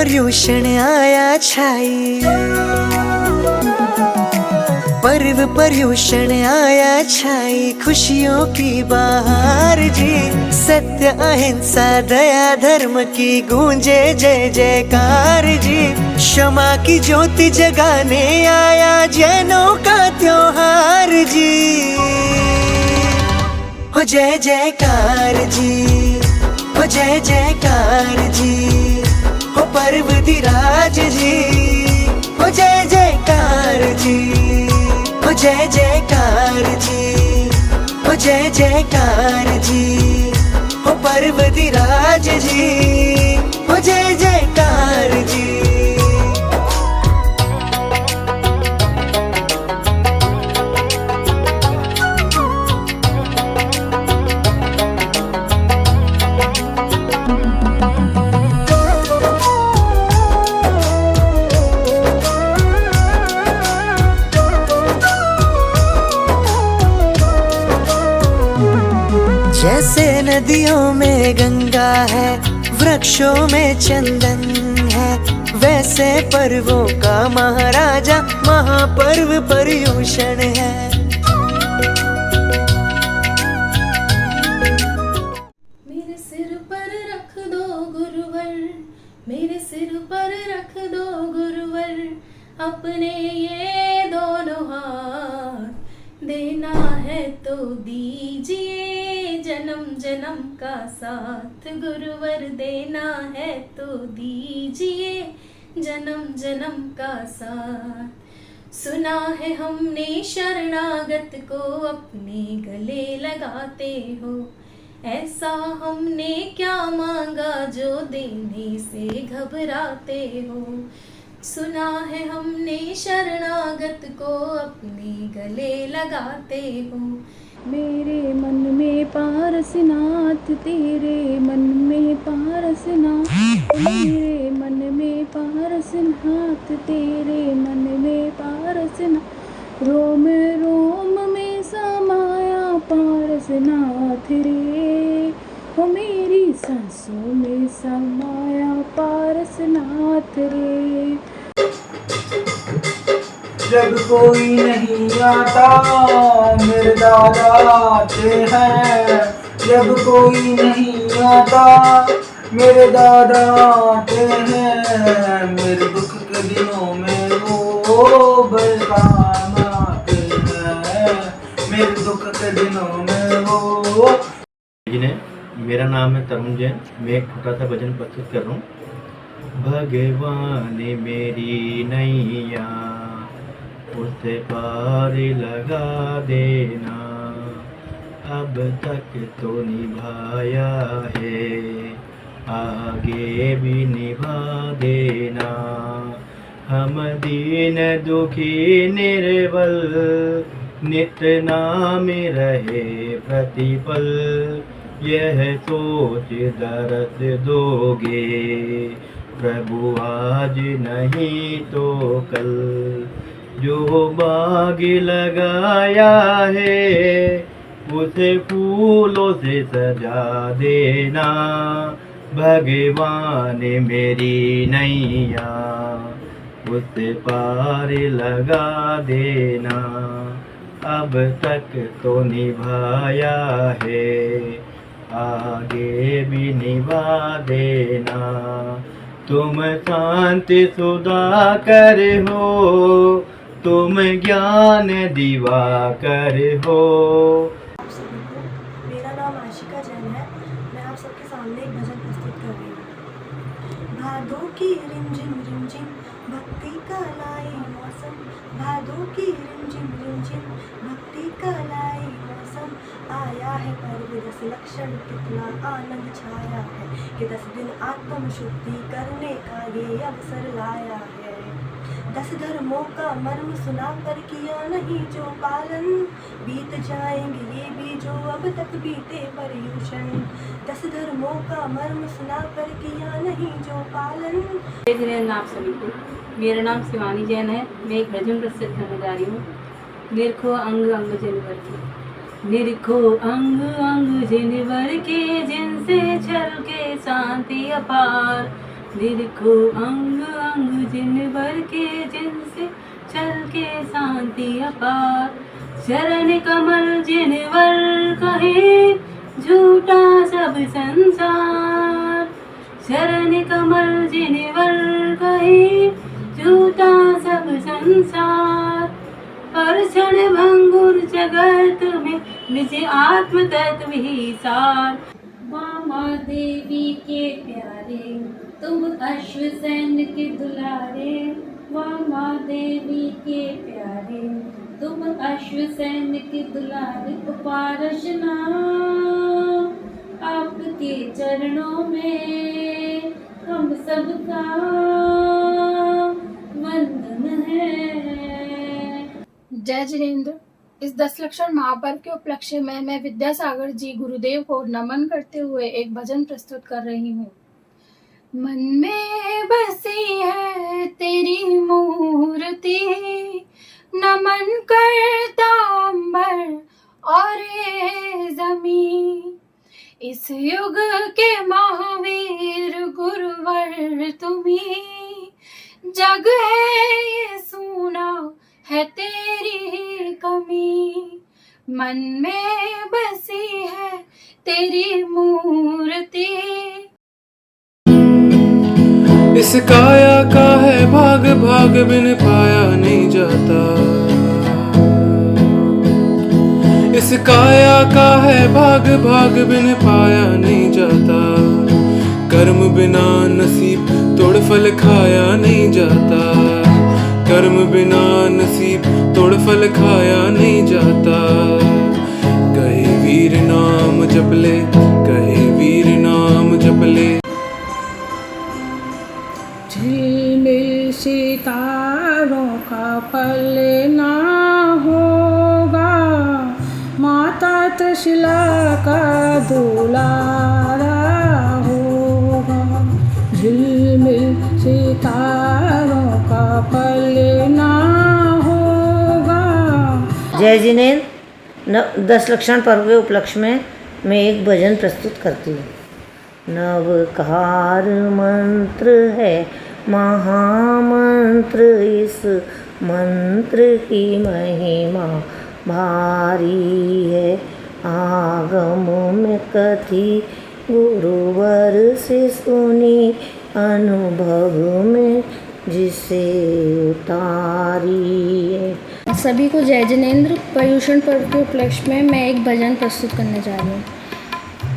पर्यूषण आया छाई, पर्व पर्यूषण आया छाई, खुशियों की बहार जी। सत्य अहिंसा दया धर्म की गूंजे जय जयकार जी। क्षमा की ज्योति जगाने आया जैनों का त्योहार जी। हो जय जयकार जी, हो जय जयकार जी, हो पर्वतिराज जी। हो जय जयकार जी, हो जय जयकार जी, हो जय जयकार जी, हो पर्वतिराज जी। हो जय जयकार जी। जैसे नदियों में गंगा है, वृक्षों में चंदन है, वैसे पर्वों का महाराजा महापर्व पर्यूषण है। मेरे सिर पर रख दो गुरुवर, मेरे सिर पर रख दो गुरुवर, अपने ये दोनों हाथ, देना है तो दीजिए जन्म जन्म का साथ। गुरुवर देना है तो दीजिए जन्म जन्म का साथ। सुना है हमने शरणागत को अपने गले लगाते हो, ऐसा हमने क्या मांगा जो देने से घबराते हो। सुना है हमने शरणागत को अपने गले लगाते हो। मेरे मन में पारसनाथ, तेरे मन में पारसनाथ, मेरे मन में पारसनाथ, तेरे मन में पारसनाथ, रोम रोम में समाया पारसनाथ रे, हो मेरी सांसों में समाया पारसनाथ रे। जब कोई नहीं आता मेरे दादा आते हैं, जब कोई नहीं आता मेरे दादा आते हैं, मेरे दुख के दिनों में वो बड़े काम आते हैं, मेरे दुख के दिनों में वो। मेरा नाम है तरुण जैन, मैं एक छोटा सा भजन प्रस्तुत कर रहा हूँ। भगवान मेरी नैया उसे पार लगा देना, अब तक तो निभाया है आगे भी निभा देना। हम दीन दुखी निर्बल नित नाम रहे प्रतिपल, यह सोच दर्द दोगे प्रभु आज नहीं तो कल। जो बाग लगाया है उसे फूलों से सजा देना, भगवान मेरी नैया उसे पार लगा देना, अब तक तो निभाया है आगे भी निभा देना। तुम शांति सुधाकर हो, तुम ज्ञान दिवाकर हो। मेरा नाम आशिका जैन है, मैं आप सबके सामने एक भजन प्रस्तुत कर रही हूँ। भादों की रिमझिम रिमझिम भक्ति का लाई मौसम, भादों की रिमझिम रिमझिम भक्ति का लाई मौसम, आया है पर्व 10 लक्षण कितना आनंद छाया है, कि 10 दिन आत्म शुद्धि करने का ये अवसर लाया है। 10 धर्मों का मर्म सुना कर किया नहीं जो पालन, बीत जाएंगे ये भी जो अब तक बीते पर्यूषण। 10 धर्मों का मर्म सुना कर किया नहीं जो पालन। आप सभी को, मेरा नाम शिवानी जैन है, मैं एक भजन प्रस्तुत करने जा रही हूँ। निरखो अंग अंग जिनवर के, निरखो अंग अंग जिनवर के, जिनसे छल के शांति अपार, निरखो अंग अंग जिनवर के, जिनसे चल के शांति अपार। चरण कमल जिनवर कहे, झूठा सब संसार। चरण कमल जिनवर कहे, झूठा सब संसार। पर क्षण भंगुर जगत में निज आत्म तत्व ही सार। मामा देवी के प्यारे, तुम अश्वसेन के दुलारे। मामा देवी के प्यारे, तुम अश्वसेन के दुलारे। उपासना आपके चरणों में हम सबका वंदन है। जय जिनेंद्र। इस 10 लक्षण महापर्व के उपलक्ष्य में मैं विद्यासागर जी गुरुदेव को नमन करते हुए एक भजन प्रस्तुत कर रही हूँ। मन में बसी है तेरी मूर्ति, नमन करता अंबर और ये जमीन। इस युग के महावीर गुरुवर तुम्ही, जग है ये सुना है तेरी कमी। मन में बसी है तेरी मूर्ति। इस काया का है भाग, भाग बिन पाया नहीं जाता। इस काया का है भाग, भाग बिन पाया नहीं जाता। कर्म बिना नसीब तोड़ फल खाया नहीं जाता। कर्म बिना नसीब तोड़ फल खाया नहीं जाता। कहे वीर नाम जप ले, कहे वीर नाम जप ले। झिलमिल सितारों का फल ना होगा, माता त्रिशला का दुलारा होगा। झिलमिल सितारों का फल ना होगा। जय जिनेंद्र। 10 लक्षण पर्व के उपलक्ष्य में मैं एक भजन प्रस्तुत करती हूँ। नवकार मंत्र है महामंत्र, इस मंत्र की महिमा भारी है। आगम में कथी गुरुवर से सुनी, अनुभव में जिसे उतारी है। सभी को जय जिनेंद्र। पर्युषण पर्व के उपलक्ष्य में मैं एक भजन प्रस्तुत करने जा रही हूँ।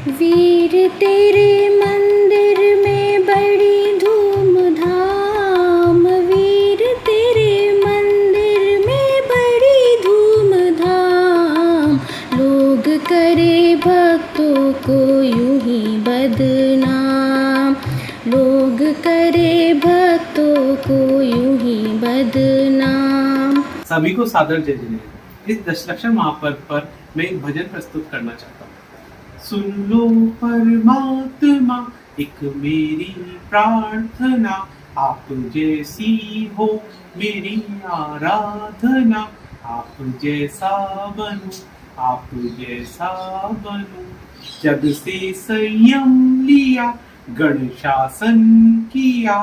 वीर तेरे मंदिर में बड़ी धूमधाम, वीर तेरे मंदिर में बड़ी धूमधाम। लोग करे भक्तों को यूं ही बदनाम, लोग करे भक्तों को यूं ही बदनाम। सभी को सादर जय जिनेंद्र। इस 10 लक्षण महापर्व पर मैं एक भजन प्रस्तुत करना चाहता हूँ। सुन लो परमात्मा एक मेरी प्रार्थना, आप जैसी हो मेरी आराधना। आप जैसा बनूं, आप जैसा बनूं। जब से संयम लिया, गण शासन किया,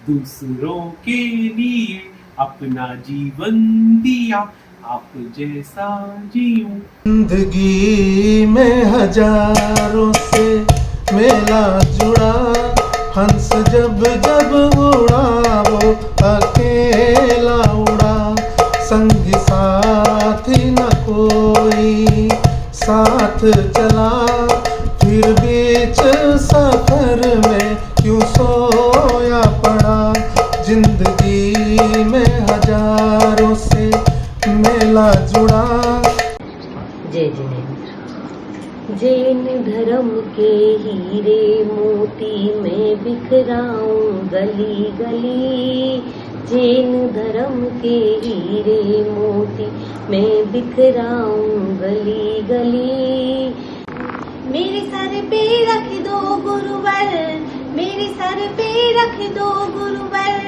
दूसरों के लिए अपना जीवन दिया। आप जैसा जीऊं। जिंदगी में हजारों से मेला जुड़ा, हंस जब जब उड़ा वो अकेला उड़ा। संगी साथी न कोई साथ चला, फिर बीच सफर में क्यों सोया पड़ा। जिंदगी में हजारों से मेला जुड़ा। जय जिनेंद्र। जैन धर्म के हीरे मोती में बिखराऊं गली गली। जैन धर्म के हीरे मोती में बिखराऊं गली गली। मेरे सर पे रख दो गुरुवर, मेरे सर पे रख दो गुरुवर।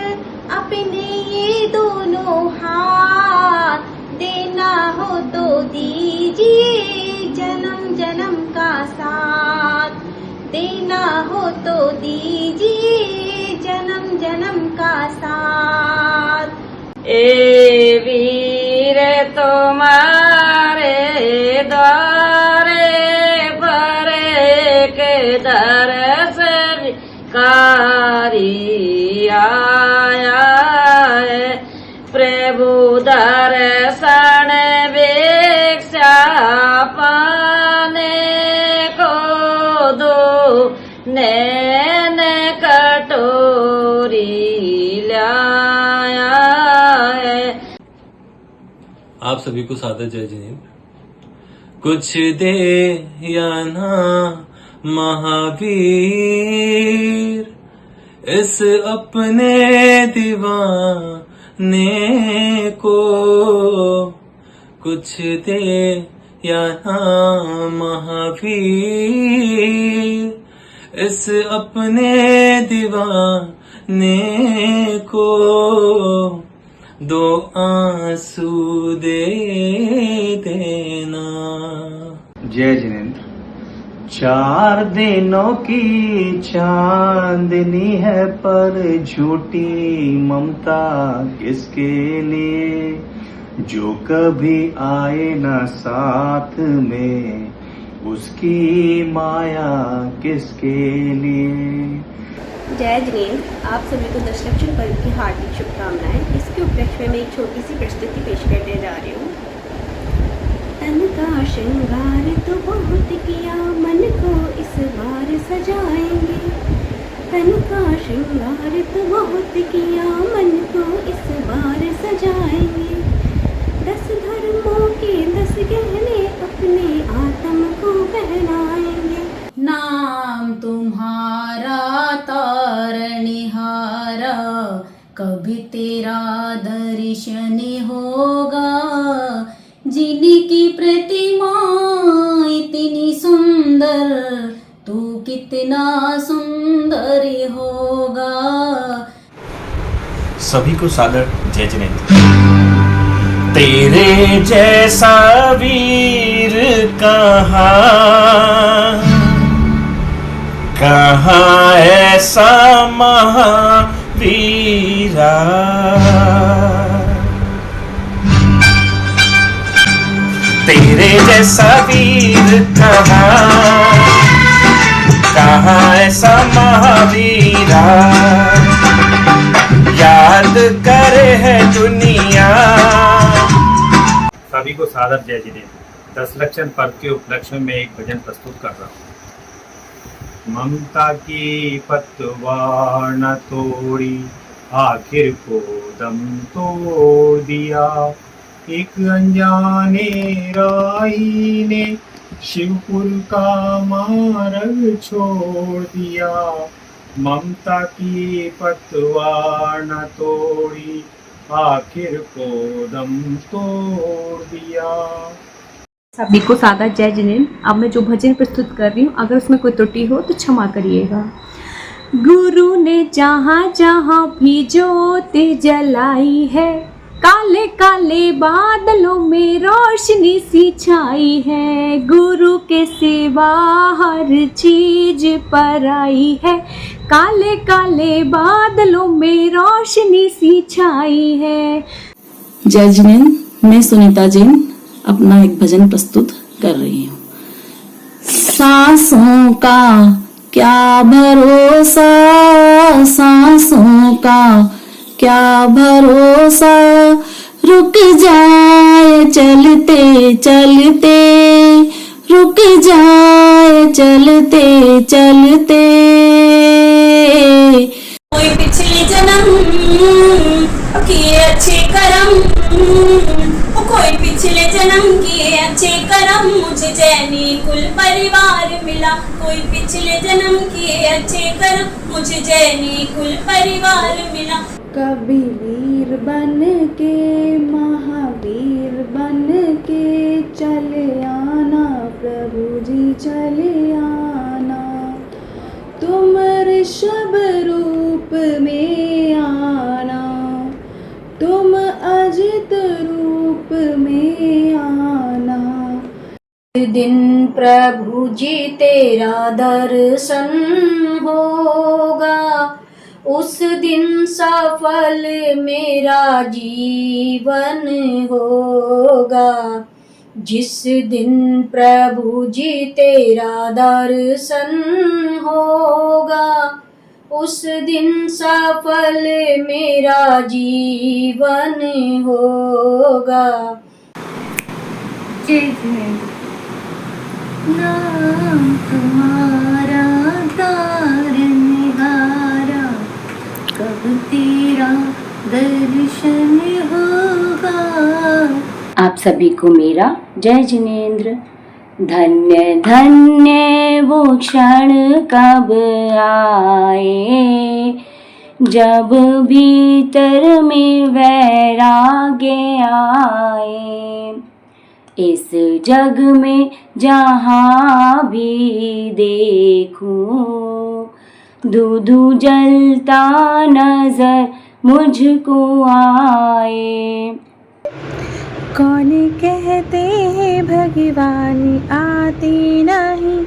अपने ये दोनों हाथ, देना हो तो दीजिए जन्म जन्म का साथ। देना हो तो दीजिए ए वीर तुम्हारे द्वारे पर के दरस कारी आया है। प्रभु दर्शन भिक्षा पाने को दो नैन कटोरी लाया है। आप सभी को सादर जय जिनेंद्र। कुछ दे या ना महावीर, इस अपने दीवाने को कुछ दे या ना महावीर, इस अपने दीवाने को दो आंसू दे देना। जय जिनेंद्र। 4 दिनों की चांदनी है पर झूठी ममता किसके लिए, जो कभी आए ना साथ में उसकी माया किसके लिए। जय जिनेंद्र। आप सभी को दशलक्षण पर्व की हार्दिक शुभकामनाएं। इसके उपलक्ष्य में मैं एक छोटी सी प्रस्तुति पेश करने जा रही हूँ। तन का श्रृंगार तो बहुत किया, मन को इस बार सजाएंगे। तन का श्रृंगार तो बहुत किया, मन को इस बार सजाएंगे। 10 धर्मों के 10 गहने अपने आत्म को पहनाएंगे। नाम तुम्हारा तारणहारा, कभी तेरा दर्शन होगा। जिनकी प्रतिमा इतनी सुंदर, तू कितना सुंदर होगा। सभी को सादर जय जिनेंद्र। तेरे जैसा वीर कहाँ ऐसा महावीरा। तेरे जैसा वीर कहाँ ऐसा महावीरा। याद करे है दुनिया। सभी को सादर जय जिनेंद्र। 10लक्षण पर्व के उपलक्ष्य में एक भजन प्रस्तुत कर रहा हूँ। ममता की पतवार न तोड़ी, आखिर को दम तोड़ दिया। एक अनजाने राही ने शिवपुर का मार्ग छोड़ दिया। ममता की पतवार न तोड़ी, आखिर को दम तोड़ दिया। सभी को सादर जय जिनेंद्र। अब मैं जो भजन प्रस्तुत कर रही हूँ, अगर उसमें कोई त्रुटि हो तो क्षमा करिएगा। गुरु ने जहाँ जहाँ भी ज्योत जलाई है, काले काले बादलों में रोशनी सी छाई है। गुरु के सिवा हर चीज पर आई है, काले काले बादलों में रोशनी सी छाई है। जय जिनेंद्र। मैं सुनीता जैन अपना एक भजन प्रस्तुत कर रही हूँ। सांसों का क्या भरोसा, सांसों का क्या भरोसा, रुक जाए चलते चलते, रुक जाए चलते चलते। कोई पिछले जन्म किए अच्छे कर्म, कोई पिछले जन्म किए अच्छे कर्म, मुझे जैनी कुल परिवार मिला। कोई पिछले जन्म किए अच्छे कर्म, मुझे जैनी कुल परिवार मिला। कभी वीर बन के महावीर बन के चले आना, प्रभु जी चले आना। तुम ऋषभ रूप में आना, तुम अजित रूप में आना। दिन प्रभु जी तेरा दर्शन होगा, उस दिन सफल मेरा जीवन होगा, जिस दिन प्रभु जी तेरा दर्शन होगा, उस दिन सफल मेरा जीवन होगा। नाम तुम्हारा तारनहारा, कब तेरा दर्शन होगा। आप सभी को मेरा जय जिनेंद्र। धन्य धन्य वो क्षण कब आए, जब भीतर में वैराग्य आए। इस जग में जहाँ भी देखूं, दूधू जलता नजर मुझको आए। कौन कहते हैं भगवानी आती नहीं,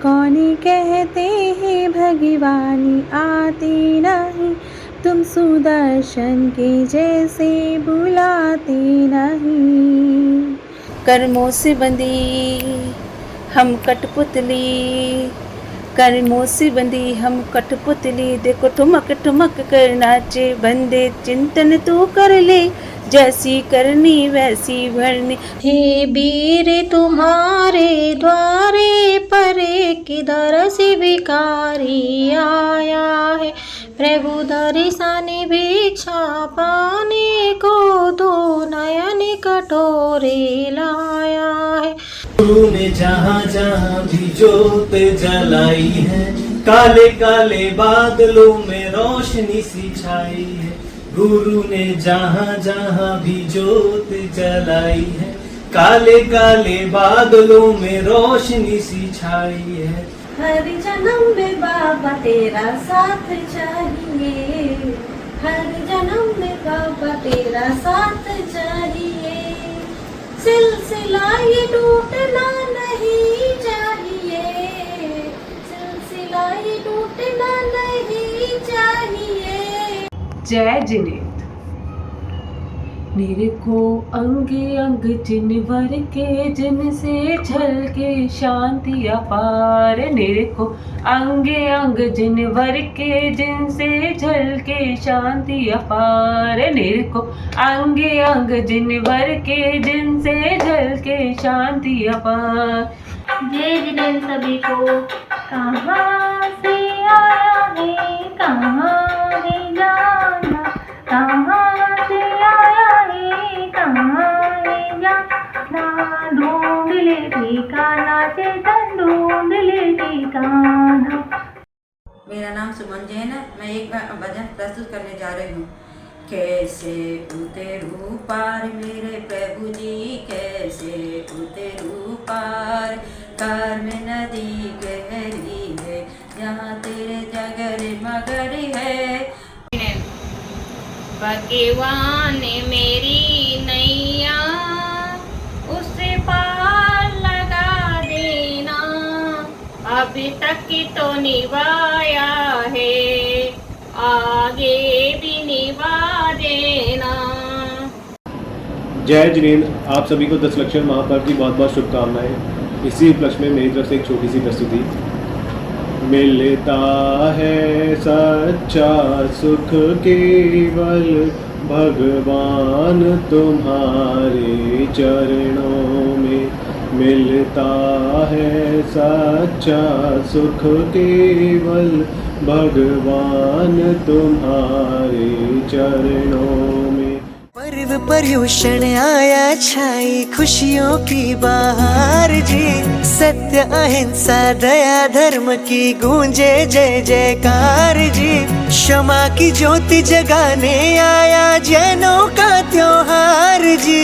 कौन कहते हैं भगवानी आती नहीं, तुम सुदर्शन के जैसे बुलाते नहीं। कर्मों से बंधी हम कठपुतली, कर्मों से बंधी हम कठपुतली, देखो ठुमक ठुमक कर नाचे बंदे, चिंतन तू कर ले जैसी करनी वैसी भरनी। हे वीर तुम्हारे द्वारे पर किधर से भिखारी आया है, प्रभु दर्शन भिक्षा पाने को तो नयन कटोरे लाया है। गुरु ने जहाँ जहाँ भी जोत जलाई है, काले काले बादलों में रोशनी सी छाई है। गुरु ने जहाँ जहाँ भी जोत जलाई है, काले काले बादलों में रोशनी सी छाई है। हर जन्म में बाबा तेरा साथ चाहिए, हर जन्म में बाबा तेरा साथ चाहिए। सिलसिला ये टूटना नहीं चाहिए, सिलसिला ये टूटना नहीं चाहिए। जय जिनेंद्र। मेरे को अंगे अंग जिनवर के जिनसे झलके शांति अपार, मेरे को अंगे अंग जिनवर के जिनसे झलके शांति अपार, मेरे को अंगे अंग जिनवर के जिनसे झलके शांति अपार। जय जिनेंद्र सभी को। कहाँ से आया है कहाँ है जाना, कहाँ से आया है कहाँ है जाना, ढूंढ ले ठिकाना चेतन ढूंढ ले ठिकाना। मेरा नाम सुमन जैन है। मैं एक भजन प्रस्तुत करने जा रही हूँ। कैसे उतरू पार मेरे प्रभु जी, कैसे उतरू पार, कर्म नदी गहरी है जहाँ तेरे जगर मगर है। भगवान मेरी नैया उसे पार लगा देना, अभी तक तो निभाया है आगे भी निभा देना। जय जिनेंद्र। आप सभी को 10 लक्षण महापर्व की बहुत बहुत शुभकामनाएं। इसी उपलक्ष्य में मेरी तरफ से एक छोटी सी प्रस्तुति। मिलता है सच्चा सुख केवल भगवान तुम्हारे चरणों में, मिलता है सच्चा सुख केवल भगवान तुम्हारे चरणों में। पर्व पर्यूषण आया छाई खुशियों की बहार जी, सत्य अहिंसा दया धर्म की गूंजे जय जयकार जी। क्षमा की ज्योति जगाने आया जैनों का त्योहार जी।